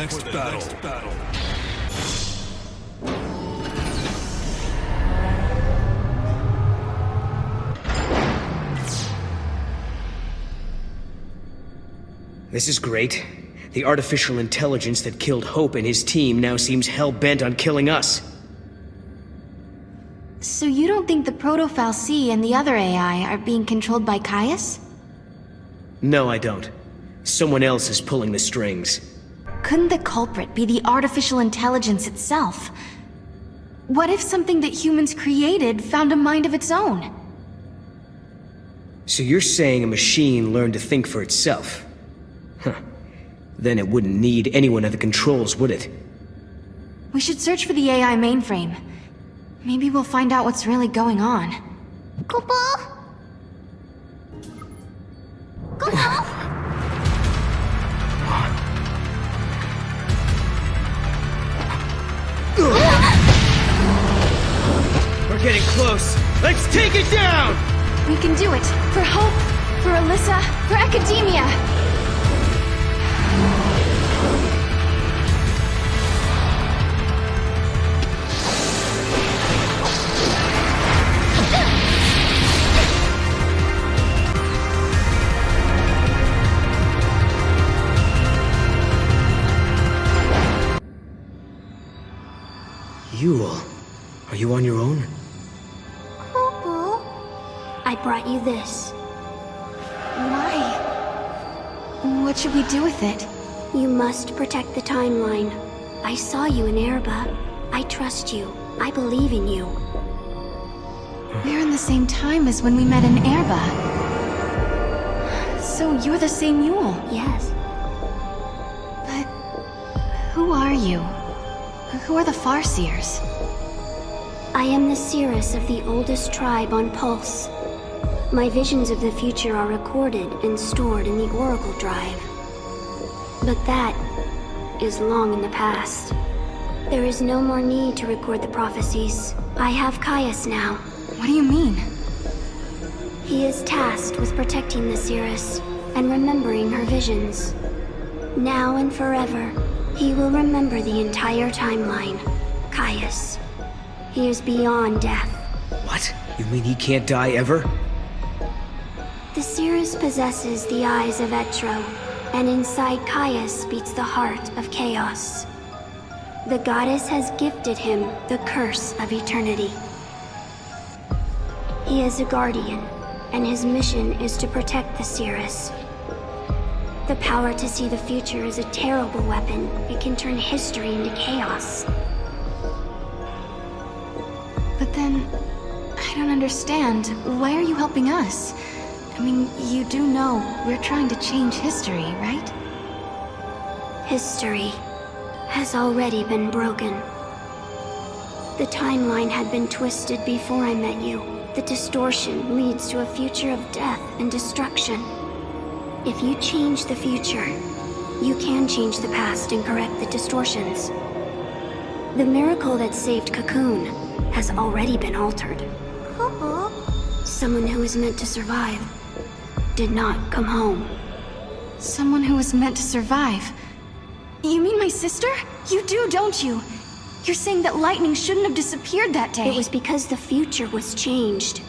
next battle. This is great. The artificial intelligence that killed Hope and his team now seems hell-bent on killing us. So you don't think the Proto-Fal'Cie and the other AI are being controlled by Kreiss? No, I don't. Someone else is pulling the strings. Couldn't the culprit be the artificial intelligence itself? What if something that humans created found a mind of its own? So you're saying a machine learned to think for itself? Huh. Then it wouldn't need anyone at the controls, would it? We should search for the AI mainframe. Maybe we'll find out what's really going on. Kupo? Kupo? We're getting close. Let's take it down! We can do it. For Hope, for Alyssa, for Academia. Yule, are you on your own? Kupo? I brought you this. Why? What should we do with it? You must protect the timeline. I saw you in Erba. I trust you. I believe in you. We're in the same time as when we met in Erba. So you're the same Yule. Yes. But who are you? Who are the Farseers? I am the Seeress of the oldest tribe on Pulse. My visions of the future are recorded and stored in the Oracle Drive. But that is long in the past. There is no more need to record the prophecies. I have Kreiss now. What do you mean? He is tasked with protecting the Seeress and remembering her visions. Now and forever, he will remember the entire timeline. Kreiss. He is beyond death. What? You mean he can't die ever? The Seeress possesses the eyes of Etro, and inside Kreiss beats the heart of chaos. The goddess has gifted him the curse of eternity. He is a guardian, and his mission is to protect the Seeress. The power to see the future is a terrible weapon. It can turn history into chaos. But then, I don't understand. Why are you helping us? I mean, you do know we're trying to change history, right? History has already been broken. The timeline had been twisted before I met you. The distortion leads to a future of death and destruction. If you change the future, you can change the past and correct the distortions. The miracle that saved Cocoon has already been altered. Someone who was meant to survive did not come home. Someone who was meant to survive. You mean my sister? You do, don't you? You're saying that lightning shouldn't have disappeared that day. It was because the future was changed.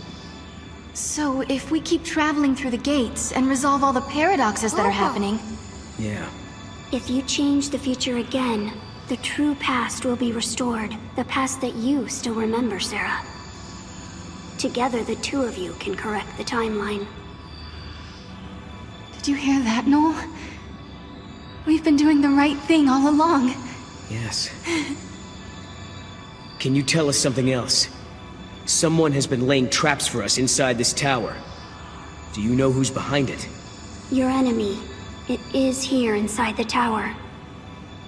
So if we keep traveling through the gates and resolve all the paradoxes that are happening... Yeah. If you change the future again, the true past will be restored. The past that you still remember, Serah. Together, the two of you can correct the timeline. Did you hear that, Noel? We've been doing the right thing all along. Yes. Can you tell us something else? Someone has been laying traps for us inside this tower. Do you know who's behind it? Your enemy. It is here inside the tower.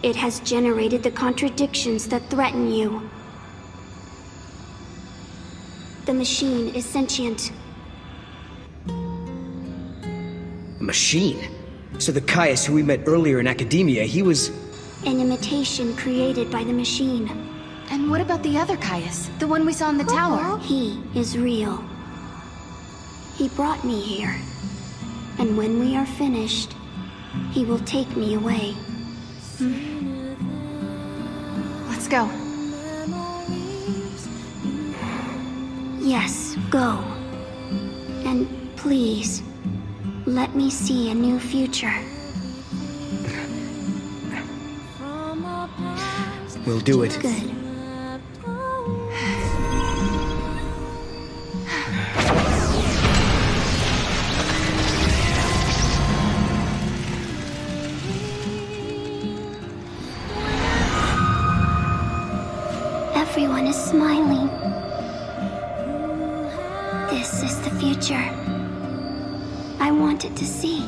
It has generated the contradictions that threaten you. The machine is sentient. A machine? So the Kreiss who we met earlier in Academia, he was... An imitation created by the machine. And what about the other Kreiss? The one we saw in the tower? He is real. He brought me here. And when we are finished, he will take me away. go. Yes, go. And please, let me see a new future. We'll do it. Good. Everyone is smiling. This is the future I wanted to see.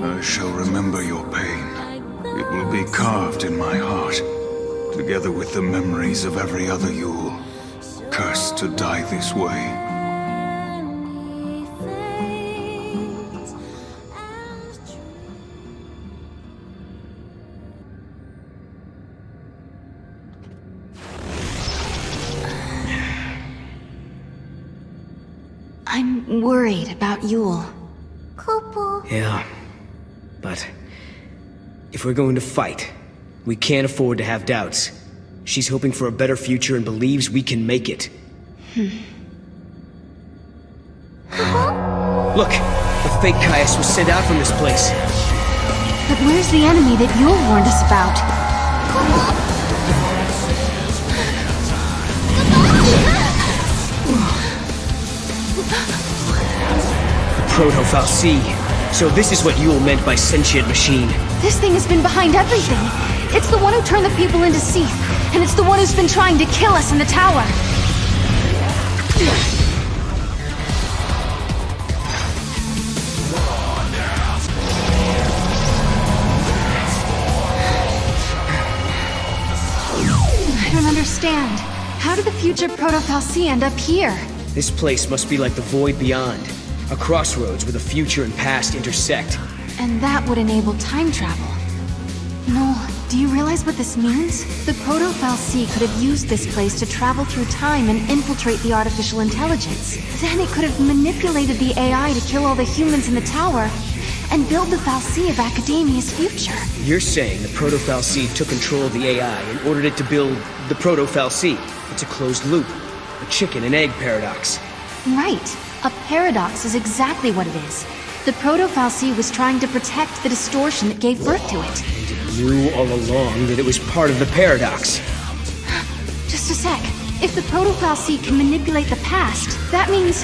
I shall remember your pain. It will be carved in my heart, together with the memories of every other Yule, cursed to die this way. I'm worried about Yule. Kupo. Yeah. But if we're going to fight, we can't afford to have doubts. She's hoping for a better future and believes we can make it. Look! The fake Kreiss was sent out from this place. But where's the enemy that Yule warned us about? Proto-Fal'Cie. So this is what Yule meant by sentient machine. This thing has been behind everything. It's the one who turned the people into Seath, and it's the one who's been trying to kill us in the tower. I don't understand. How did the future Proto-Fal'Cie end up here? This place must be like the void beyond. A crossroads where the future and past intersect. And that would enable time travel. Noel, do you realize what this means? The Proto-Fal'Cie could have used this place to travel through time and infiltrate the artificial intelligence. Then it could have manipulated the AI to kill all the humans in the tower and build the Fal'Cie of Academia's future. You're saying the Proto-Fal'Cie took control of the AI and ordered it to build the Proto-Fal'Cie. It's a closed loop. A chicken and egg paradox. Right. A paradox is exactly what it is. The Proto-Fal'Cie was trying to protect the distortion that gave birth to it. And it knew all along that it was part of the paradox. Just a sec. If the Proto-Fal'Cie can manipulate the past, that means...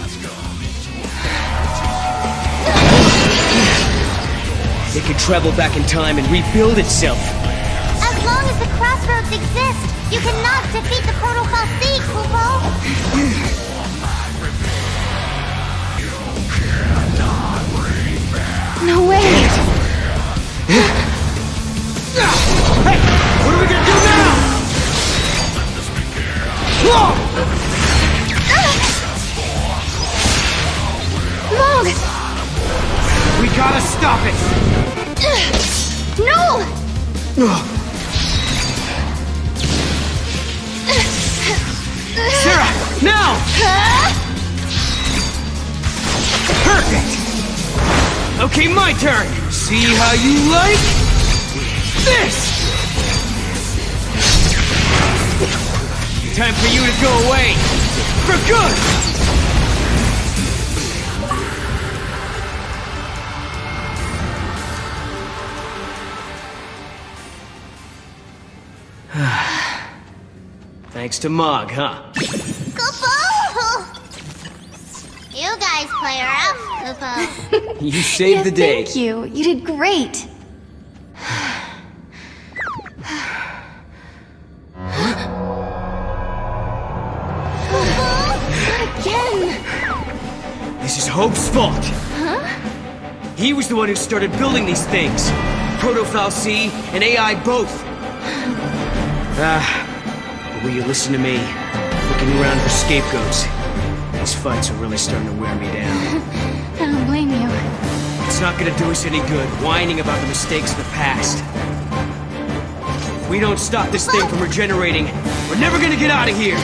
It could travel back in time and rebuild itself. As long as the crossroads exist, you cannot defeat the Proto-Fal'Cie, Kupo! No way! Hey! What are we gonna do now? Mog! We gotta stop it! No! Serah! Now! Perfect! Okay, my turn! See how you like this! Time for you to go away! For good! Thanks to Mog, huh? Kupo! You guys play rough, Kupo. You saved the day. Thank you. You did great. Again! This is Hope's fault. Huh? He was the one who started building these things. Proto-Fal'Cie and AI both. But will you listen to me? Looking around for scapegoats. These fights are really starting to wear me down. I don't blame you. It's not gonna do us any good, whining about the mistakes of the past. If we don't stop this thing from regenerating, we're never gonna get out of here!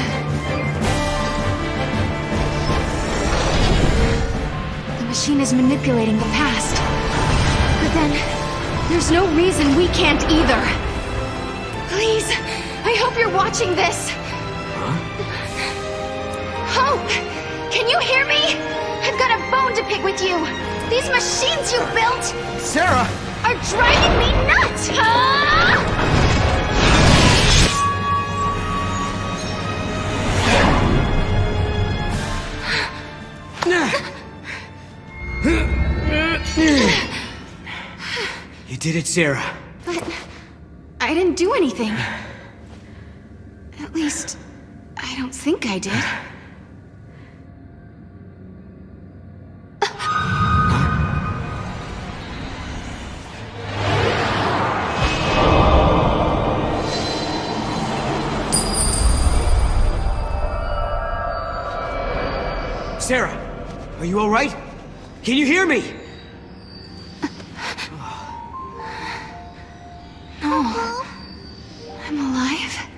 The machine is manipulating the past. But then, there's no reason we can't either. Please, I hope you're watching this. Hope! Can you hear me? I've got a bone to pick with you. These machines you built Serah! are driving me nuts! You did it, Serah. But I didn't do anything. At least, I don't think I did. Serah, are you all right? Can you hear me? No. I'm alive.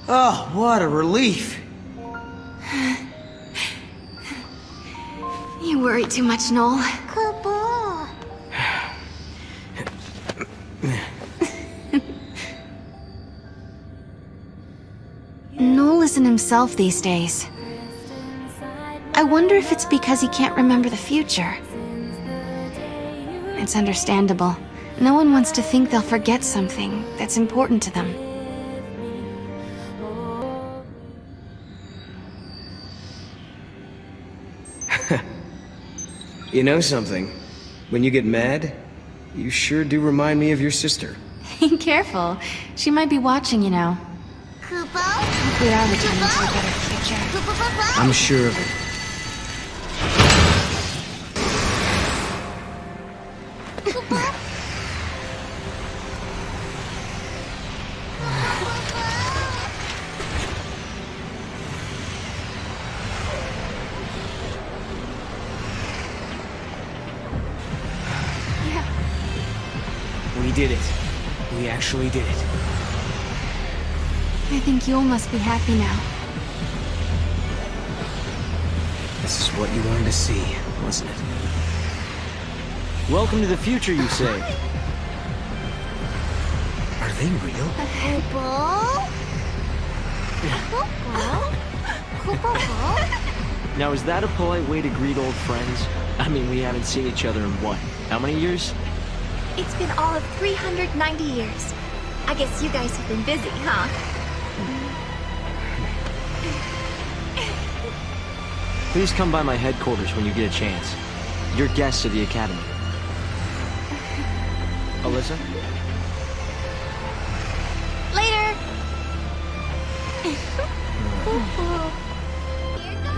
Oh, what a relief. You worry too much, Noel. Cool. Noel isn't himself these days. I wonder if it's because he can't remember the future. It's understandable. No one wants to think they'll forget something that's important to them. You know something? When you get mad, you sure do remind me of your sister. Careful. She might be watching you now. Kupo? We are returning to a better future. Kupo? I'm sure of it. We did it. We actually did it. I think Yule must be happy now. This is what you wanted to see, wasn't it? Welcome to the future, you say? Are they real? Now, is that a polite way to greet old friends? I mean, we haven't seen each other in what? How many years? It's been all of 390 years. I guess you guys have been busy, huh? Please come by my headquarters when you get a chance. You're guests of the Academy. Alyssa? Later!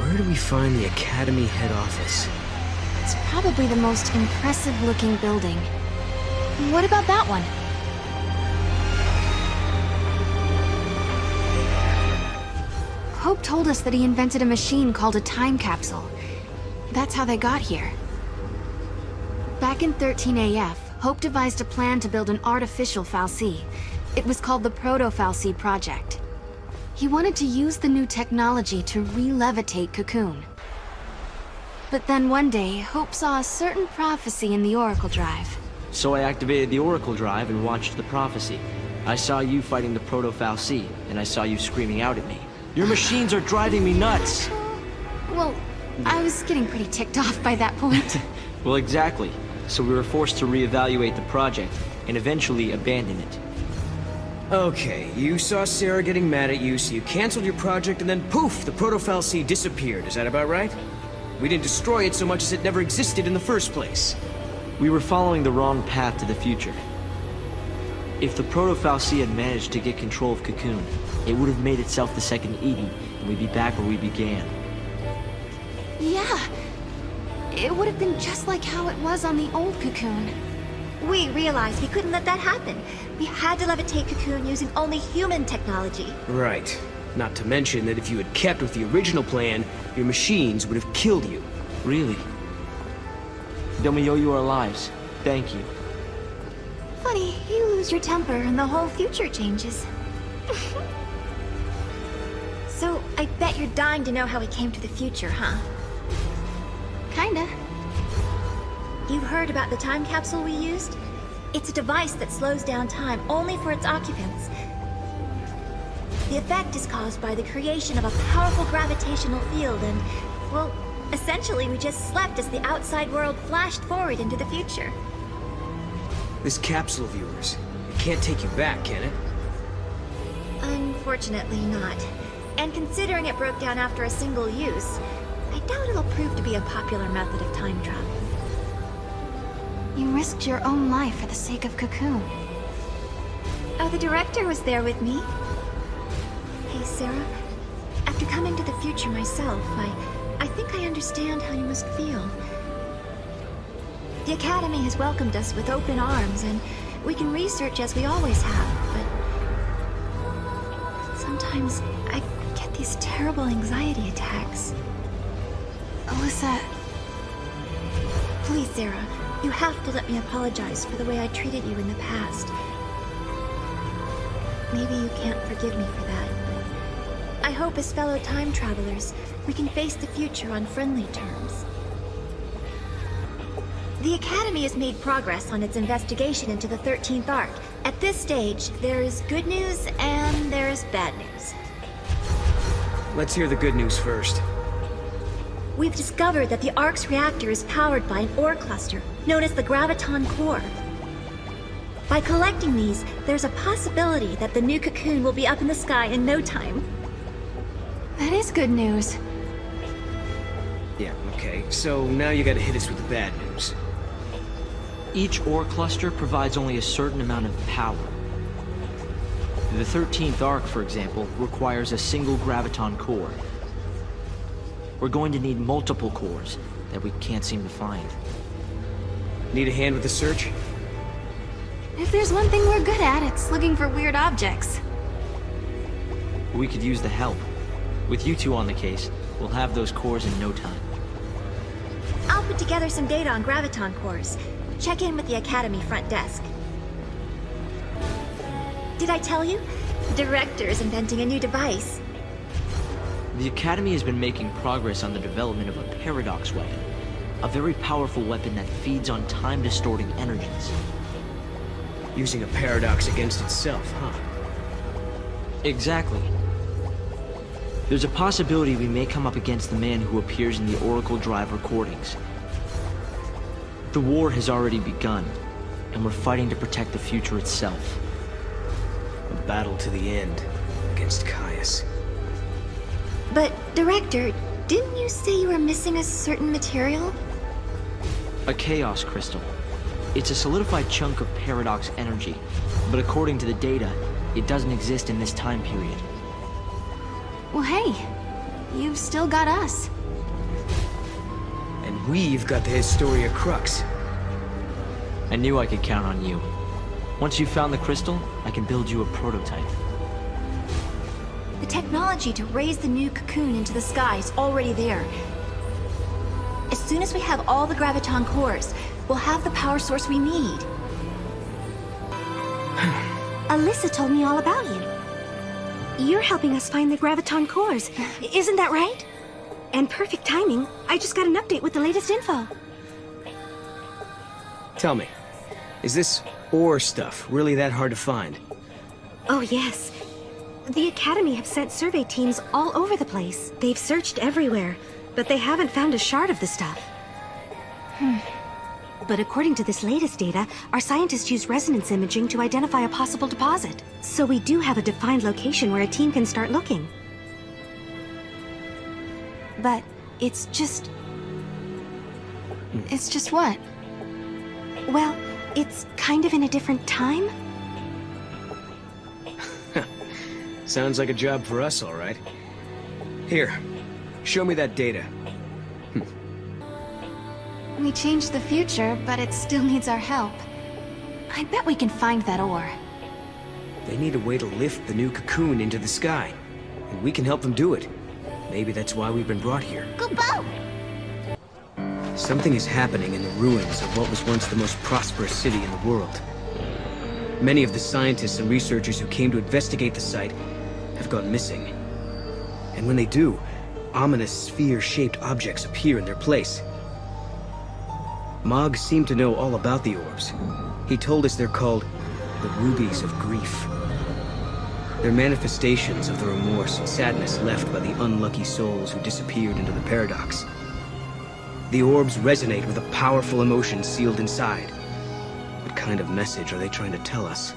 Where do we find the Academy head office? It's probably the most impressive-looking building. What about that one? Hope told us that he invented a machine called a time capsule. That's how they got here. Back in 13 AF, Hope devised a plan to build an artificial fal'Cie. It was called the Proto-fal'Cie Project. He wanted to use the new technology to re-levitate Cocoon. But then one day, Hope saw a certain prophecy in the Oracle Drive. So I activated the Oracle Drive and watched the prophecy. I saw you fighting the Proto-fal'Cie, and I saw you screaming out at me. Your machines are driving me nuts! Well, I was getting pretty ticked off by that point. Well, exactly. So we were forced to reevaluate the project, and eventually abandon it. Okay, you saw Serah getting mad at you, so you canceled your project, and then poof, the Proto-fal'Cie disappeared. Is that about right? We didn't destroy it so much as it never existed in the first place. We were following the wrong path to the future. If the Proto-fal'Cie had managed to get control of Cocoon, it would have made itself the second Eden, and we'd be back where we began. Yeah. It would have been just like how it was on the old Cocoon. We realized we couldn't let that happen. We had to levitate Cocoon using only human technology. Right. Not to mention that if you had kept with the original plan, your machines would have killed you. Really? Then we owe you our lives. Thank you. Funny, you lose your temper and the whole future changes. So, I bet you're dying to know how we came to the future, huh? Kinda. You've heard about the time capsule we used? It's a device that slows down time only for its occupants. The effect is caused by the creation of a powerful gravitational field and, well, essentially we just slept as the outside world flashed forward into the future. This capsule of yours, it can't take you back, can it? Unfortunately not. And considering it broke down after a single use, I doubt it'll prove to be a popular method of time travel. You risked your own life for the sake of Cocoon. Oh, the director was there with me. Hey, Serah. After coming to the future myself, I think I understand how you must feel. The Academy has welcomed us with open arms, and we can research as we always have, but sometimes I get these terrible anxiety attacks. Alyssa... Please, Serah, you have to let me apologize for the way I treated you in the past. Maybe you can't forgive me for that, but I hope as fellow time travelers, we can face the future on friendly terms. The Academy has made progress on its investigation into the 13th Ark. At this stage, there is good news and there is bad news. Let's hear the good news first. We've discovered that the Ark's reactor is powered by an ore cluster, known as the Graviton Core. By collecting these, there's a possibility that the new cocoon will be up in the sky in no time. That is good news. Yeah, okay. So now you gotta hit us with the bad news. Each ore cluster provides only a certain amount of power. The 13th Ark, for example, requires a single graviton core. We're going to need multiple cores that we can't seem to find. Need a hand with the search? If there's one thing we're good at, it's looking for weird objects. We could use the help. With you two on the case, we'll have those cores in no time. I'll put together some data on graviton cores. Check in with the Academy front desk. Did I tell you? The director is inventing a new device. The Academy has been making progress on the development of a paradox weapon. A very powerful weapon that feeds on time-distorting energies. Using a paradox against itself, huh? Exactly. There's a possibility we may come up against the man who appears in the Oracle Drive recordings. The war has already begun, and we're fighting to protect the future itself. A battle to the end against Kreiss. But, Director, didn't you say you were missing a certain material? A chaos crystal. It's a solidified chunk of paradox energy, but according to the data, it doesn't exist in this time period. Well, hey, you've still got us. And we've got the Historia Crux. I knew I could count on you. Once you've found the crystal, I can build you a prototype. The technology to raise the new cocoon into the sky is already there. As soon as we have all the graviton cores, we'll have the power source we need. Alyssa told me all about you. You're helping us find the graviton cores, isn't that right? And perfect timing. I just got an update with the latest info. Tell me, is this ore stuff really that hard to find? Oh yes. The Academy have sent survey teams all over the place. They've searched everywhere, but they haven't found a shard of the stuff. But according to this latest data, our scientists use resonance imaging to identify a possible deposit. So we do have a defined location where a team can start looking. But it's just... It's just what? Well, it's kind of in a different time. Sounds like a job for us, all right. Here, show me that data. We changed the future, but it still needs our help. I bet we can find that ore. They need a way to lift the new cocoon into the sky. and we can help them do it. Maybe that's why we've been brought here. Kupo! Something is happening in the ruins of what was once the most prosperous city in the world. Many of the scientists and researchers who came to investigate the site have gone missing. And when they do, ominous sphere-shaped objects appear in their place. Mog seemed to know all about the orbs. He told us they're called the Rubies of Grief. They're manifestations of the remorse and sadness left by the unlucky souls who disappeared into the paradox. The orbs resonate with a powerful emotion sealed inside. What kind of message are they trying to tell us?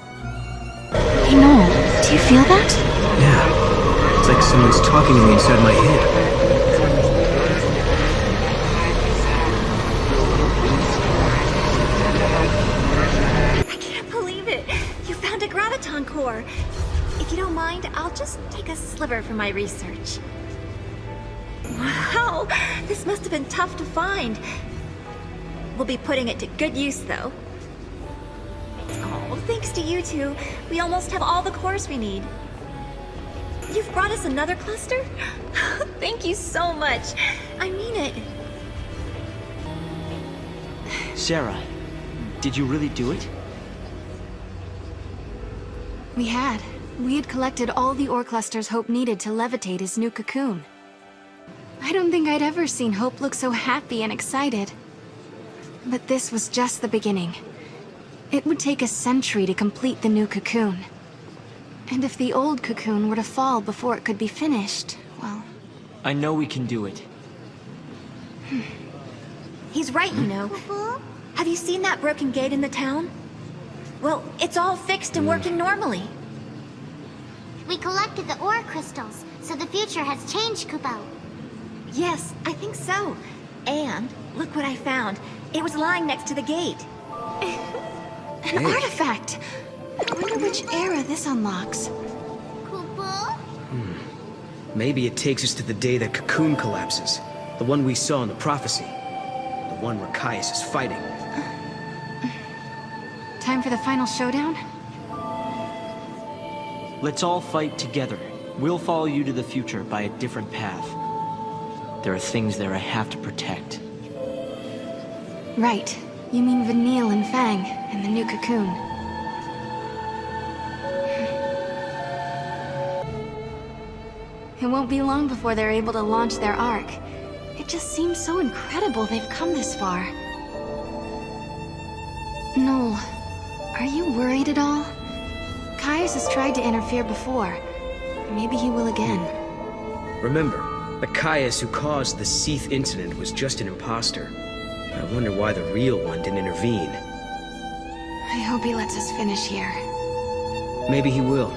Hey Noel, do you feel that? Yeah, it's like someone's talking to me inside my head. I can't believe it! You found a graviton core! If you don't mind, I'll just take a sliver for my research. Wow! This must have been tough to find. We'll be putting it to good use, though. Oh, thanks to you two, we almost have all the cores we need. You've brought us another cluster? Thank you so much. I mean it. Serah, did you really do it? We had. We had collected all the ore clusters Hope needed to levitate his new cocoon. I don't think I'd ever seen Hope look so happy and excited. But this was just the beginning. It would take a century to complete the new cocoon. And if the old cocoon were to fall before it could be finished, well... I know we can do it. He's right, you know. Have you seen that broken gate in the town? Well, it's all fixed and working normally. We collected the ore crystals, so the future has changed, Kupo. Yes, I think so. And look what I found. It was lying next to the gate. An artifact! I wonder which era this unlocks. Kupo? Maybe it takes us to the day that Cocoon collapses. The one we saw in the prophecy. The one where Kreiss is fighting. Time for the final showdown? Let's all fight together. We'll follow you to the future by a different path. There are things there I have to protect. Right. You mean Vanille and Fang, and the new cocoon. It won't be long before they're able to launch their Ark. It just seems so incredible they've come this far. Noel, are you worried at all? Kreiss has tried to interfere before. Maybe he will again. Remember, the Kreiss who caused the Seath incident was just an imposter. I wonder why the real one didn't intervene. I hope he lets us finish here. Maybe he will.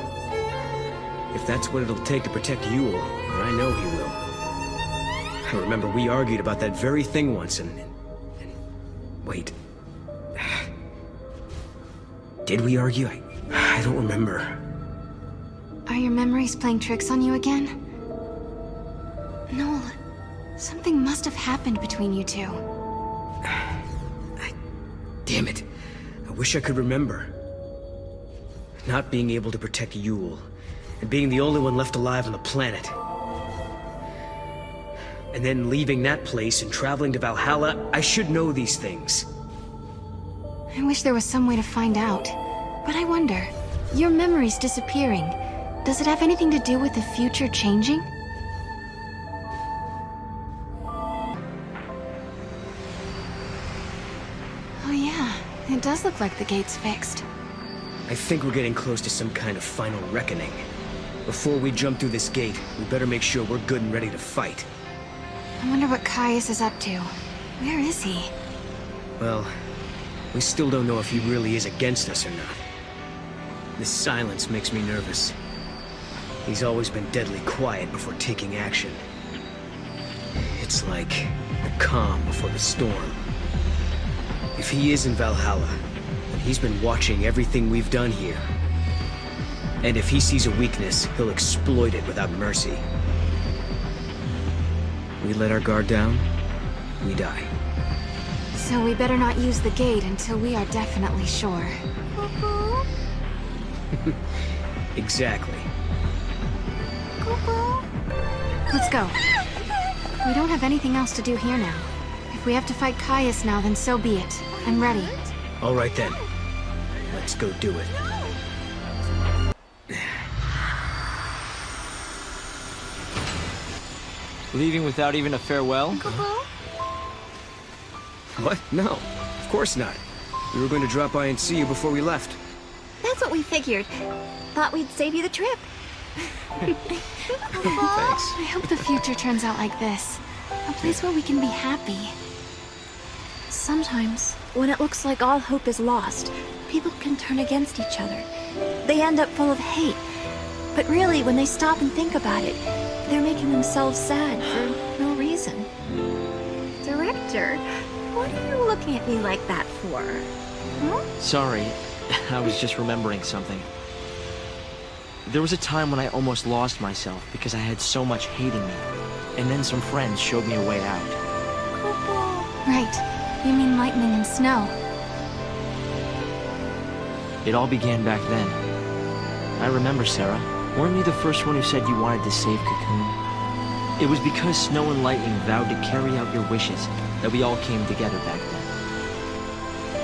If that's what it'll take to protect Yule, and I know he will. I remember we argued about that very thing once, and wait. Did we argue? I don't remember. Are your memories playing tricks on you again? Noel, something must have happened between you two. Damn it. I wish I could remember. Not being able to protect Yule, and being the only one left alive on the planet. And then leaving that place and traveling to Valhalla, I should know these things. I wish there was some way to find out. But I wonder, your memories disappearing, does it have anything to do with the future changing? Oh yeah, it does look like the gate's fixed. I think we're getting close to some kind of final reckoning. Before we jump through this gate, we better make sure we're good and ready to fight. I wonder what Kreiss is up to. Where is he? Well, we still don't know if he really is against us or not. This silence makes me nervous. He's always been deadly quiet before taking action. It's like the calm before the storm. If he is in Valhalla, then he's been watching everything we've done here. And if he sees a weakness, he'll exploit it without mercy. We let our guard down, we die. So we better not use the gate until we are definitely sure. Kupo? Exactly. Kupo? Let's go. We don't have anything else to do here now. If we have to fight Kreiss now, then so be it. I'm ready. All right then. Let's go do it. Leaving without even a farewell? What? No, of course not. We were going to drop by and see you before we left. That's what we figured. Thought we'd save you the trip. Thanks. I hope the future turns out like this. A place where we can be happy. Sometimes, when it looks like all hope is lost, people can turn against each other. They end up full of hate. But really, when they stop and think about it, they're making themselves sad for no reason. Director, what are you looking at me like that for? Sorry, I was just remembering something. There was a time when I almost lost myself because I had so much hating me. And then some friends showed me a way out. Right. You mean lightning and snow. It all began back then. I remember, Serah. Weren't you the first one who said you wanted to save Cocoon? It was because Snow and Lightning vowed to carry out your wishes that we all came together back then.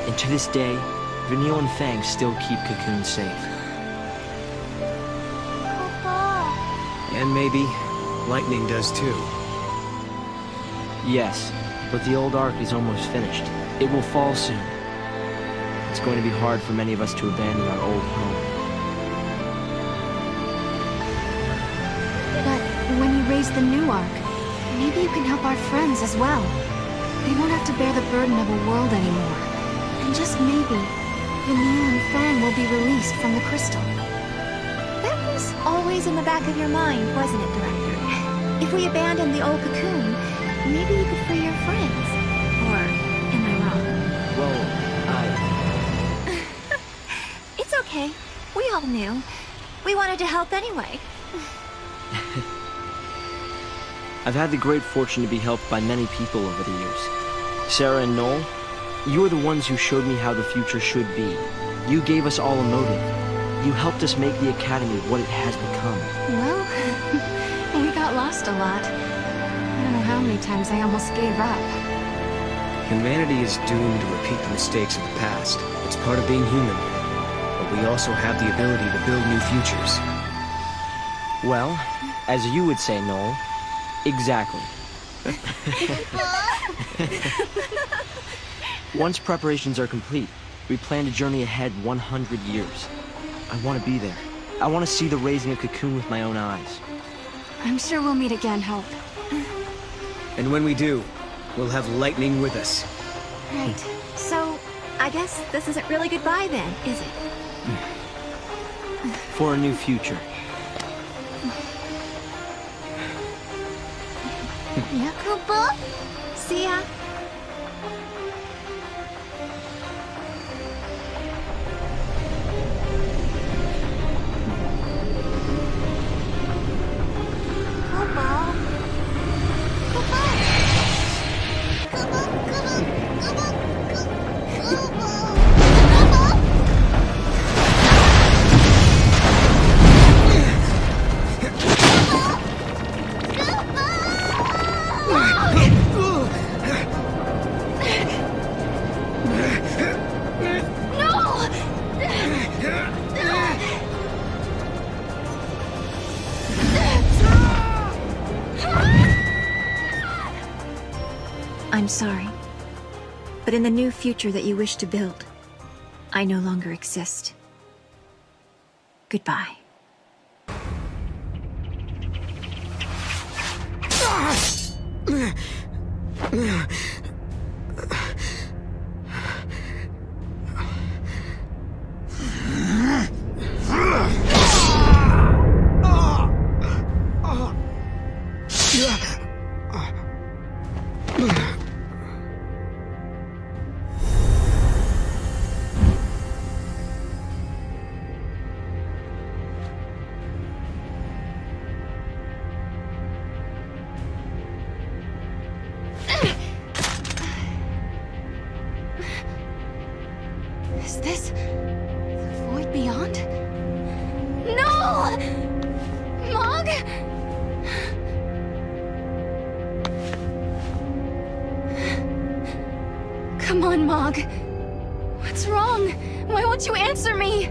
And to this day, Vanille and Fang still keep Cocoon safe. And maybe Lightning does too. Yes, but the old arc is almost finished. It will fall soon. It's going to be hard for many of us to abandon our old home. But when you raise the new arc, maybe you can help our friends as well. They won't have to bear the burden of a world anymore. And just maybe, Vanille and Fang will be released from the crystal. That was always in the back of your mind, wasn't it, Director? If we abandon the old Cocoon, maybe you could free your friends. Or am I wrong? Well, It's okay. We all knew. We wanted to help anyway. I've had the great fortune to be helped by many people over the years. Serah and Noel, you are the ones who showed me how the future should be. You gave us all a motive. You helped us make the Academy what it has become. Well, we got lost a lot. I don't know how many times I almost gave up. Humanity is doomed to repeat the mistakes of the past. It's part of being human. But we also have the ability to build new futures. Well, as you would say, Noel, exactly. Once preparations are complete, we plan to journey ahead 100 years. I want to be there. I want to see the raising of Cocoon with my own eyes. I'm sure we'll meet again, Hope. And when we do, we'll have Lightning with us. Right. So, I guess this isn't really goodbye then, is it? For a new future. Yakubo? See ya. I'm sorry. But in the new future that you wish to build, I no longer exist. Goodbye. Is this the void beyond? No! Mog? Come on, Mog. What's wrong? Why won't you answer me?